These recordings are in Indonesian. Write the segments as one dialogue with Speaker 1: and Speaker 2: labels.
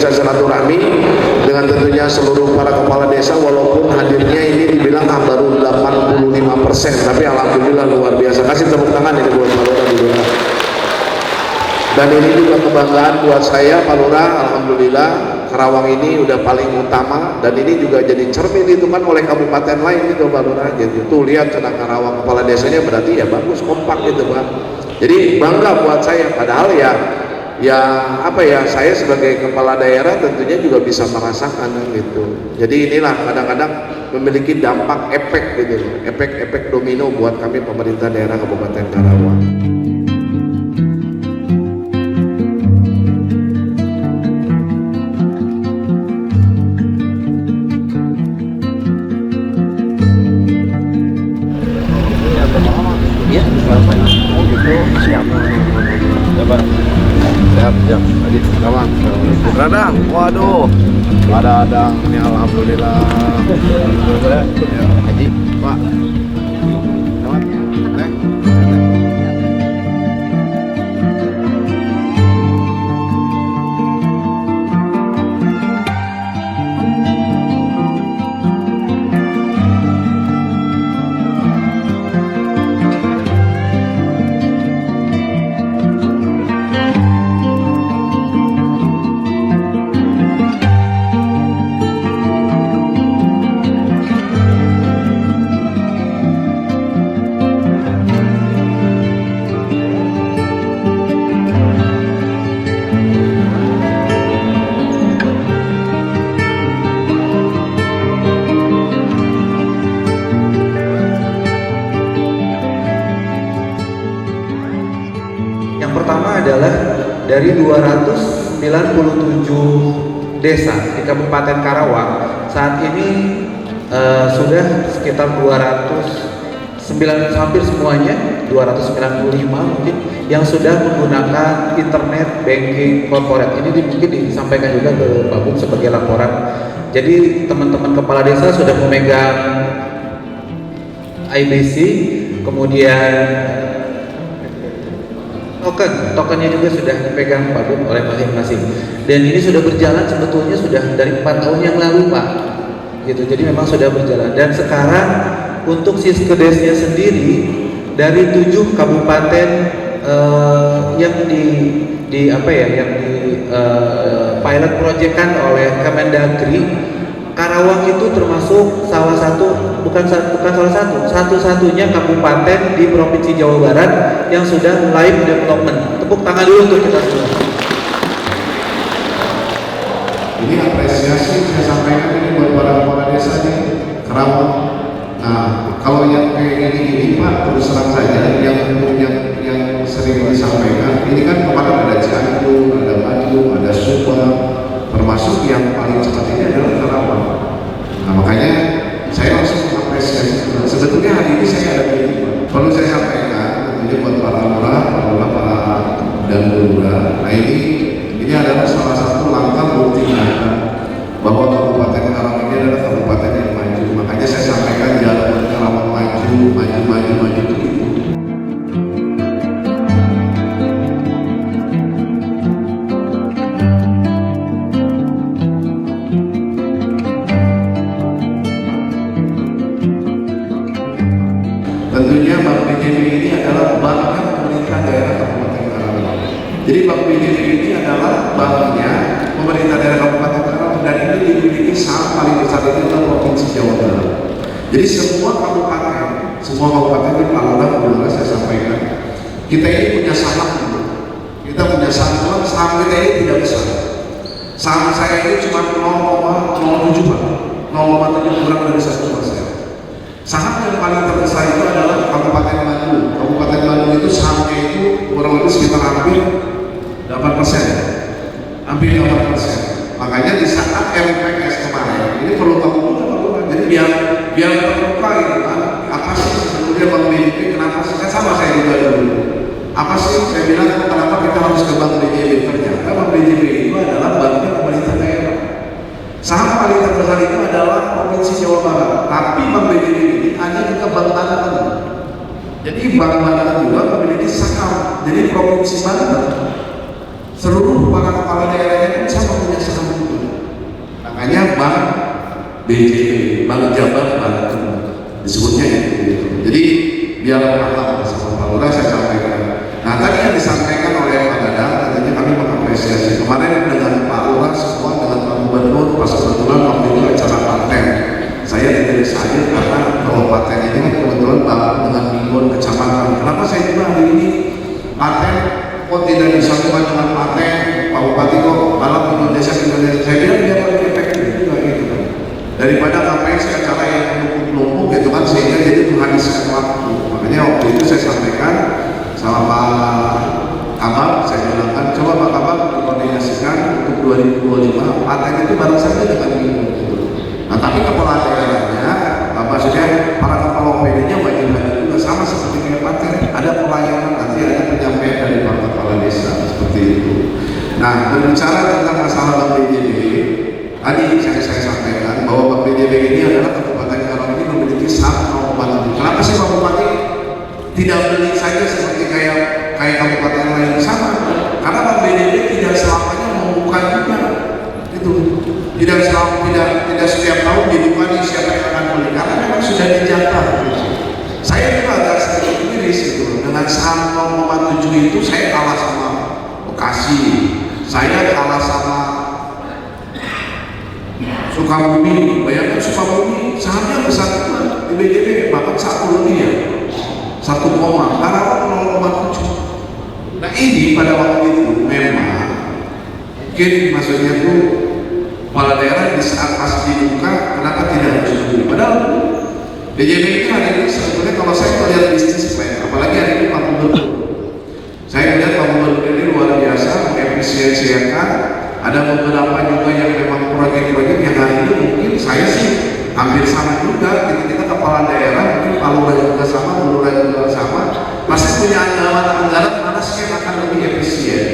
Speaker 1: bisa silaturahmi dengan tentunya seluruh para kepala desa, walaupun hadirnya ini dibilang baru 85%, tapi alhamdulillah luar biasa. Kasih tepuk tangan ini buat Pak Lurah di Lurah. Dan ini juga kebanggaan buat saya Pak Lurah, alhamdulillah Karawang ini udah paling utama, dan ini juga jadi cermin itu kan oleh kabupaten lain itu Pak Lurah. Jadi tuh lihat Cendang Karawang kepala desanya berarti ya bagus, kompak gitu Pak. Jadi bangga buat saya, padahal ya apa ya, saya sebagai kepala daerah tentunya juga bisa merasakan gitu. Jadi inilah kadang-kadang memiliki dampak efek gitu, efek domino buat kami pemerintah daerah Kabupaten Karawang. Siap, tadi kawan, radang, waduh, ada ini alhamdulillah. Ya, Haji, Pak, kawan,
Speaker 2: pertama adalah dari 297 desa di Kabupaten Karawang saat ini sudah sekitar 209, hampir semuanya 295 mungkin yang sudah menggunakan internet banking corporate. Ini mungkin disampaikan juga ke Pak Bung sebagai laporan. Jadi teman-teman kepala desa sudah memegang IBC, kemudian tokennya juga sudah dipegang Pak Bung oleh masing-masing, dan ini sudah berjalan sebetulnya sudah dari 4 tahun yang lalu Pak gitu. Jadi memang sudah berjalan, dan sekarang untuk Siskedesnya sendiri dari 7 kabupaten yang pilot projectkan oleh Kemendagri, Karawang itu termasuk salah satu, bukan salah satu, satu-satunya kabupaten di Provinsi Jawa Barat yang sudah live development. Tepuk tangan dulu untuk kita semua.
Speaker 1: Ini apresiasi saya sampaikan ini buat para kepala desa di Karawang. Nah, kalau yang kayak gini Pak, terus terang saja yang sering disampaikan, ini kan kemarin ada Cianjur, ada Bandung, ada Subang, termasuk yang paling cepat ini adalah Karawang. Nah, makanya saya langsung mengapresiasi. Sebetulnya hari ini saya ada di perlu saya sampaikan tentunya buat para lurah, para dan lurah. Nah, ini adalah salah satu langkah bukti nyata bahwa Kabupaten Karawang ini adalah kabupaten yang maju. Makanya saya sampaikan jalan Karawang maju itu. Tentunya Bank BJB ini adalah banknya pemerintah daerah Kabupaten Karawang. Jadi Bank BJB ini adalah banknya pemerintah daerah Kabupaten Karawang, dan ini dimiliki saham paling besar itu adalah Provinsi Jawa Barat. Jadi semua kabupaten ini Pak Lurah saya sampaikan, kita ini punya saham, saham kita ini tidak besar. Saham saya ini cuma 0,07 Pak, 0,7 kurang dari 1%. Saham yang paling terbesar itu adalah Kabupaten Bandung. Kabupaten Bandung itu sahamnya itu kurang lebih sekitar hampir 8%. Hampir 8%. Makanya di saat MPS kemarin, ini perlu tahu juga Pak Lurah. Jadi biar terbuka gitu kan. Apa sih sebetulnya Bank BJB, kenapa sih? Kan sama saya juga dulu. Apa sih saya bilang kenapa kita harus ke Bank BJB? Ternyata Bank BJB itu adalah banknya pemerintah daerah. Saham paling terbesar itu adalah Provinsi Jawa Barat, tapi Bank BJB ini hanya juga Bank Banten. Jadi Bank Banten juga memiliki saham. Jadi Provinsi Banten, seluruh para kepala daerahnya pun sama punya saham BJB, Bank Jabar Banten, disebutnya gitu. Jadi biar paham sama Pak Lurah saya sampaikan. Nah tadi yang disampaikan oleh Pak Dadang, tentunya kami mengapresiasi kemarin dengan Pak Lurah semua dengan Pak Gubernur, pas kebetulan waktu itu acara paten. Saya tidak bisa hadir karena kalau paten ini kan kebetulan Bapak dengan Mingguan Kecamatan. Kenapa saya juga hari ini paten kok tidak disambungkan dengan paten Pak Bupati kok malah Indonesia. Saya bilang lebih efektif juga gitu kan. Daripada ngapain sih acara yang numpuk gitu kan, sehingga jadi menghabiskan waktu. Makanya waktu itu saya sampaikan sama Pak Kabak, saya bilangkan coba Pak Kabak dikoordinasikan untuk 2025 paten itu bareng saja dengan Minggu gitu. Nah tapi kepala daerahnya, maksudnya para kepala OPD-nya wajib hadir juga sama seperti kayak paten. Ada pelayanan, nanti ada penyampaian dari para kepala desa seperti itu. Nah berbicara tentang masalah Bank BJB, tadi saya sampaikan bahwa Bank BJB ini adalah Kabupaten Karawang ini memiliki saham Kabupaten. Kenapa sih Pak Bupati tidak beli saja seperti kayak kabupaten lain? Sama, karena Bank BJB tidak selamanya membuka juga. Itu tidak setiap tahun dibuka nih siapa yang akan beli, karena memang sudah dijangka. Saya juga agak sedikit miris itu dengan saham 0,7 itu. Saya kalah sama Bekasi, saya kalah sama Sukabumi. Bayangkan Sukabumi sahamnya besar juga di BJB, bahkan 1 lebih ya, 1, Karawang 0,7. Nah ini pada waktu itu memang mungkin maksudnya tuh kepala daerah di saat pas dibuka kenapa tidak harus beli. Padahal BJB ini hari ini sebetulnya kalau saya melihat bisnis plan, apalagi hari ini Pak Gubernur, saya melihat Pak Gubernur ini luar biasa mengefisiensikan. Ada beberapa juga yang memang proyek-proyek yang hari ini mungkin saya sih hampir sama juga. Kita kepala daerah mungkin Pak Lurah juga sama, Bu Lurah juga sama, pasti punya anggaran mana sih yang akan lebih efisien,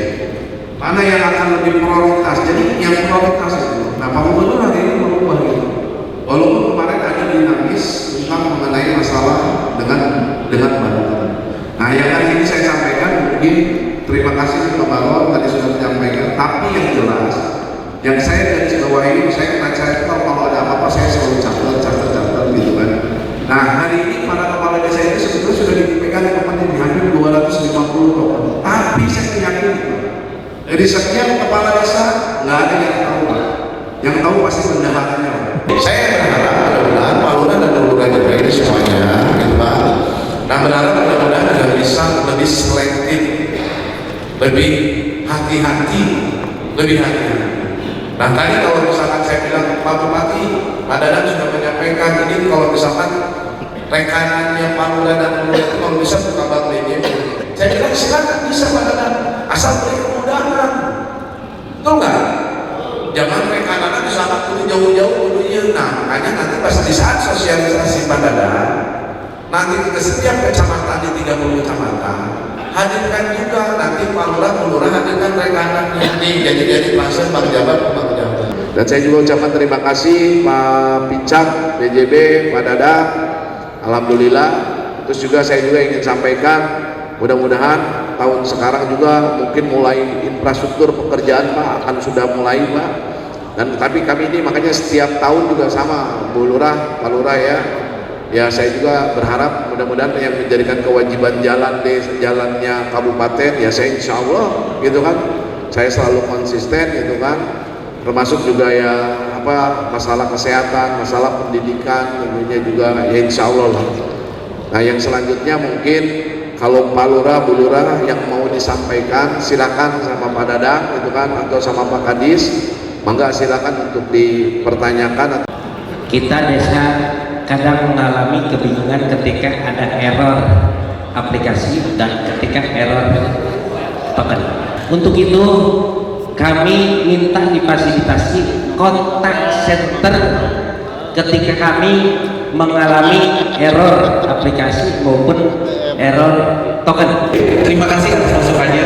Speaker 1: mana yang akan lebih prioritas. Jadi yang prioritas itu. Nah Pak Gubernur hari ini merubah gitu. Walaupun kemarin ada dinamis tentang mengenai masalah dengan Banten. Nah yang hari ini saya sampaikan mungkin terima kasih Pak Balon tadi sudah menyampaikan. Tapi yang jelas, yang saya garis bawahi, saya percaya kalau ada apa-apa saya selalu catat gitu kan. Nah hari ini para kepala desa itu sebetulnya sudah dipegang kepentingan hampir 250 tokoh. Tapi saya yakin dari sekian kepala desa nggak ada yang tahu. Yang tahu pasti bendaharanya. Saya berharap mudah-mudahan Pak Lurah dan Bu Lurah juga ini semuanya, gitu Pak. Nah berharap mudah-mudahan juga bisa lebih selektif, lebih hati-hati. Nah tadi kalau misalkan saya bilang Pak Bupati, Pak Dadang sudah menyampaikan ini kalau misalkan rekanannya Pak Lurah dan Bu Lurah itu kalau bisa buka Bank BJB, saya bilang silakan bisa Pak Dadang, asal beri kemudahan, betul nggak? Jangan rekanannya di sana dulu jauh-jauh dulunya. Nah makanya nanti pas di saat sosialisasi Pak Dadang, nanti ke setiap kecamatan di 30 kecamatan hadirkan juga nanti Pak Lurah, Bu Lurah hadirkan rekanannya nih, jadi pasien Bank Jabar. Dan saya juga ucapkan terima kasih Pak Pincak, BJB, Pak Dadang, alhamdulillah. Terus juga saya juga ingin sampaikan mudah-mudahan tahun sekarang juga mungkin mulai infrastruktur pekerjaan Pak akan sudah mulai Pak. Dan tapi kami ini makanya setiap tahun juga sama Bu Lurah, Pak Lurah ya saya juga berharap mudah-mudahan yang menjadikan kewajiban jalannya kabupaten ya saya insya Allah gitu kan, saya selalu konsisten gitu kan, termasuk juga ya masalah kesehatan, masalah pendidikan tentunya juga ya insya Allah lah. Nah yang selanjutnya mungkin kalau Pak Lurah, Bu Lurah yang mau disampaikan silakan sama Pak Dadang gitu kan, atau sama Pak Kadis, mangga silakan untuk dipertanyakan.
Speaker 3: Kita desa kadang mengalami kebingungan ketika ada error aplikasi dan ketika error token. Untuk itu kami minta difasilitasi kontak center ketika kami mengalami error aplikasi maupun error token.
Speaker 2: Terima kasih atas masukannya.